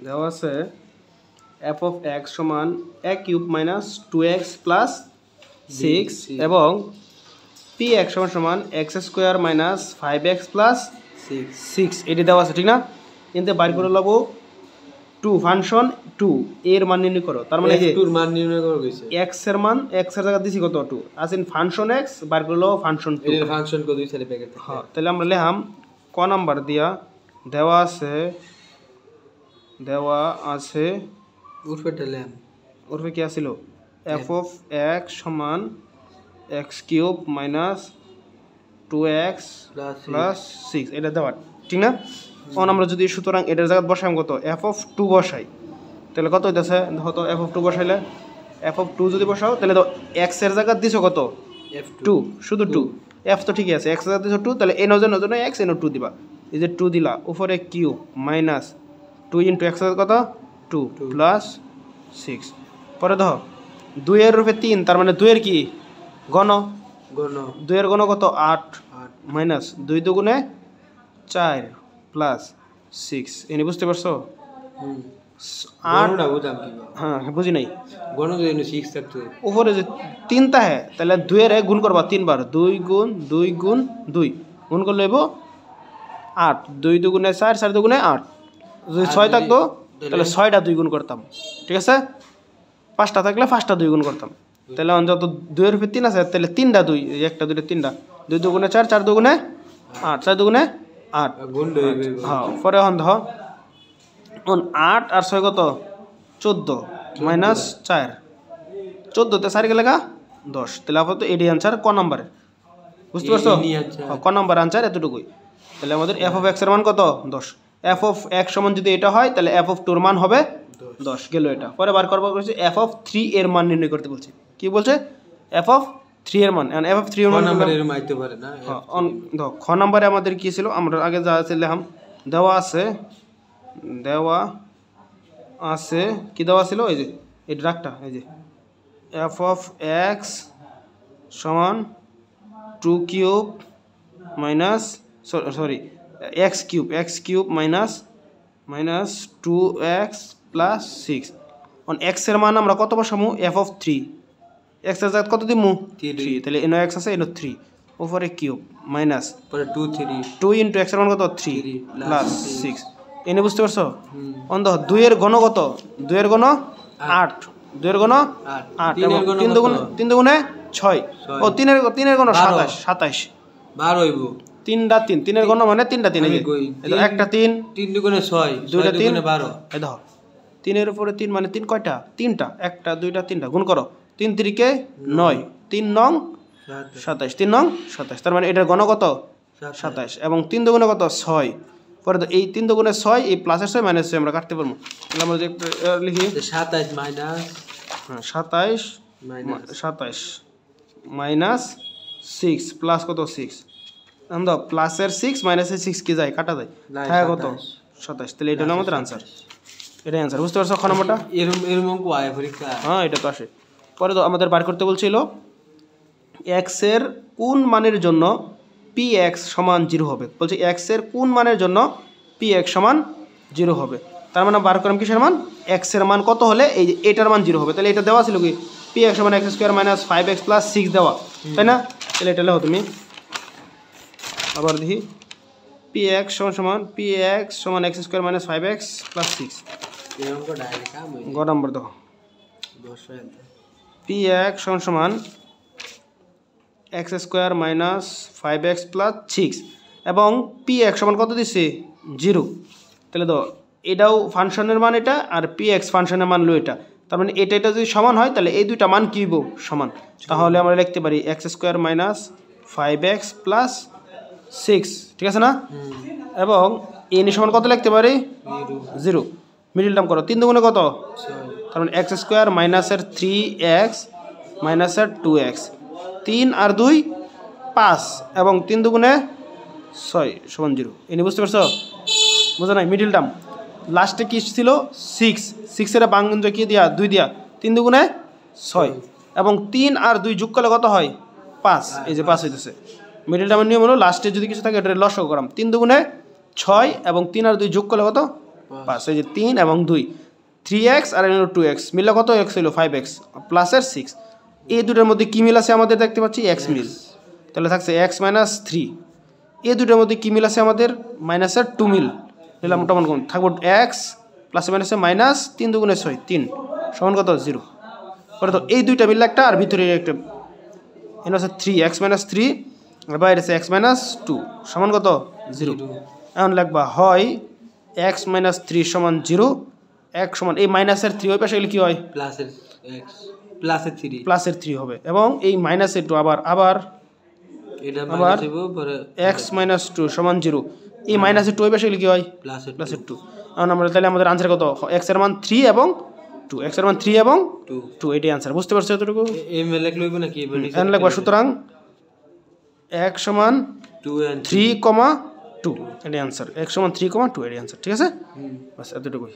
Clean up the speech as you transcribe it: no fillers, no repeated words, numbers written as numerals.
দেওয়া আছে F of x সমান এ কিউব মাইনাস 2x প্লাস 6 এবং পি এক্স সমান সমান x square minus 5x plus 6 এটি দেওয়া আছে ঠিক না? কিন্তু বাইর করে লব 2 ফাংশন 2 এর মান নির্ণয় করো। তার মানে f2 এর মান নির্ণয় করো কইছে x এর মান x এর জায়গা দিছি কত 2 আসেন ফাংশন x বাইর করে লও ফাংশন 2 এর ফাংশন কো দুই সাইডে প্যাকেট থাকে। হ্যাঁ তাহলে আমরা লিখলাম ক নাম্বার দিয়া দেওয়া আছে উর্ফে কি আছিল এফ অফ এক্স সমান x cube minus 2x plus 6 এটা দেওয়া ঠিক না? তখন আমরা যদি সুতরাং এটার জায়গায় বসাই কত এফ অফ 2 বসাই তাহলে কত হইতেছে দেখো তো এফ অফ 2 বসাইলে এফ অফ 2 যদি বসাও তাহলে তো এক্স এর জায়গা দিছো কত f2 শুধু 2 এফ তো ঠিকই আছে এক্স এর জায়গা দিছো 2 তাহলে এন ওজন এক্স এন 2 দিবা এই যে 2 দিলা উপরে কিউব মাইনাস 2 ইনটু এক্স এর কত 2 প্লাস 6 পরে দেখো 2 এর রূপে 3 তার মানে 2 এর কি ঘন 2 এর ঘন কত 8 মাইনাস 2 দুগুণে 4 প্লাস 6 এনে বুঝতে পারছো? 8 না বুঝাম কি হ্যাঁ বুঝি নাই গণ যদি 6 থাকতো উপরে যে 3 টা है তাহলে 2 এর গুণ করবা 3 বার 2 গুণ 2 গুণ 2 গুণ করলে হইব 8 2 দুগুণে 4 4 দুগুণে 8 যদি 6 থাকতো তাহলে 6টা 2 গুণ করতাম ঠিক আছে 5টা থাকলে 5টা 2 গুণ করতাম তাহলে যত 2 এর উপরে 3 আছে তাহলে 3টা 2 একটা দুইটা 3টা 2 দুগুণে 4 4 দুগুণে 8 4 দুগুণে 8 গুণ হইবে হ্যাঁ পরে এখন দেখো 8 আর 6 কত 14 মাইনাস 4 14 তে 4 গেলে 10 তাহলে আপাতত এডি आंसर ক নম্বরে বুঝতে পারছো ক নম্বর आंसर এতটুকুই তাহলে আমাদের f অফ x এর মান কত 10 f অফ x সমান যদি এটা হয় তাহলে f অফ 2 এর মান হবে 10 গেল এটা পরে বার করব বলছে f অফ 3 এর মান নির্ণয় করতে বলছে কি বলছে f অফ 3 এর মান এন্ড f অফ 3 এর মান নম্বরের মাইতে পারে না দেখো খ নম্বরে আমাদের কি ছিল আমরা আগে যা ছিলাম দেওয়া আছে কি দেওয়া ছিল এই যে এই ডাকটা এই যে f অফ x সমান 2 cube minus sorry x cube minus 2x plus 6 on x এর মান আমরা কত বসামু f অফ 3 x এর জায়গা কত দিমু 3 তাহলে এনো x আছে এনো 3 উপরে কিউব মাইনাস পরে 2 ইনটু x এর মান কত 3 প্লাস 6 এনে বুঝতে পারছো অন দেখো 2 এর ঘন কত 2 এর ঘন 8 2 এর ঘন 8 এবং 3 দুগুণে 6 ও 3 এর ঘন 27 12 হইব 3টা 3 এর ঘন মানে 3টা 3 এই যে একটা 3 দুগুণে 6 দুইটা 3 12 এই দেখো 3 এর উপরে 3 মানে 3 কয়টা 3টা একটা দুইটা 3টা গুণ করো 3 3 কে 9 3 নং 27 3 নং 27 তার মানে এটার ঘন কত 27 এবং 3 দুগুণে কত 6 পরে তো এই 3 দুগুণে 6 এই প্লাসের 6 মাইনাস 6 আমরা কাটতে পারবো তাহলে আমরা লিখি 27 মাইনাস 27 মাইনাস 6 প্লাস কত 6 আমরা প্লাসের 6 মাইনাসের 6 কি যায় কাটা যায় থাকে কত 27 তাহলে এটা হলো আমাদের आंसर এটাই आंसर বুঝতে পারছো খ নম্বরটা এরকম অঙ্ক আয় পরীক্ষা হ্যাঁ এটা তো আসে পরে তো আমাদের বার করতে বলছিল x এর কোন মানের জন্য px সমান 0 হবে বলছে x এর কোন মানের জন্য px সমান 0 হবে তার মানে বার করলাম কিসের মান x এর মান কত হলে এই যে এটার মান 0 হবে তাহলে এটা দেওয়া ছিল কি px সমান x square minus 5x plus 6 দেওয়া তাই না তাহলে এটা লেখো তুমি আবার দেখি px সমান x square minus 5x plus 6 এই অঙ্কটা ডাইরেক্ট কাম হই গ নাম্বার দাও 10 px সমান x square minus 5x plus 6 এবং px সমান কত দিছে 0 তাহলে দাও এটাও ফাংশনের মান এটা আর px ফাংশনের মান লো এটা তার মানে এটা যদি সমান হয় তাহলে এই দুইটা মান কি হইব সমান তাহলে আমরা লিখতে পারি x square minus 5x plus 6 ঠিক আছে না এবং n সমান কত লিখতে পারি 0 মিডল টার্ম করো 3 দুগুণে কত 6 তার মানে x স্কয়ার মাইনাসের 3x মাইনাসের 2x 3 আর 2 5 এবং 3 দুগুণে 6 সমান 0 এনি বুঝতে পারছো বুঝা নাই মিডল টার্ম লাস্টে কি ছিল 6 এর বাংঞ্জ কি দিয়া 2 দিয়া 3 দুগুণে 6 এবং 3 আর 2 যোগ করলে কত হয় 5 এই যে 5 হইতেছে মিডল টার্মের নিয়ম হলো লাস্টে যদি কিছু থাকে এটা লসগু করাম 3 দুগুণে 6 এবং 3 আর 2 যোগ করলে কত 5 এই যে 3 এবং 2 3x আর এর 2x মিললে কত x হলো 5x প্লাসের 6 এই দুটোর মধ্যে কি মিল আছে আমাদের দেখতে পাচ্ছি x মিল তাহলে থাকছে x - 3 এই দুটোর মধ্যে কি মিল আছে আমাদের মাইনাসের 2 মিল নিলাম মোটামুটি কোন থাকবো x প্লাসে মাইনাসে মাইনাস 3 × 2 = 6 3 সমান কত 0 পরে তো এই দুইটা মিললে একটা আর ভিতরে একটা এখানে আছে 3x - 3 আর বাইরে আছে x - 2 সমান কত 0 এখন লিখবা হয় x - 3 সমান 0 x সমান এই মাইনাসের 3 ওই পাশে গেলে কি হয় প্লাসের x প্লাসের 3 প্লাসের 3 হবে এবং এই মাইনাসের 2 আবার এটা মাইনাস হইব পরে x - 2 সমান 0 এই মাইনাসের 2 ওই পাশে গেলে কি হয় প্লাসের 2 এখন আমরা তাহলে আমাদের आंसर কত x এর মান 3 এবং 2 x এর মান 3 এবং 2 এটাই आंसर বুঝতে পারছো এতটুকু এই মেলে লিখব নাকি এখন লিখবা সুতরাং x সমান 2 and 3, 2 এটাই आंसर x সমান 3, 2 এটাই आंसर ঠিক আছে বাস এতটুকুই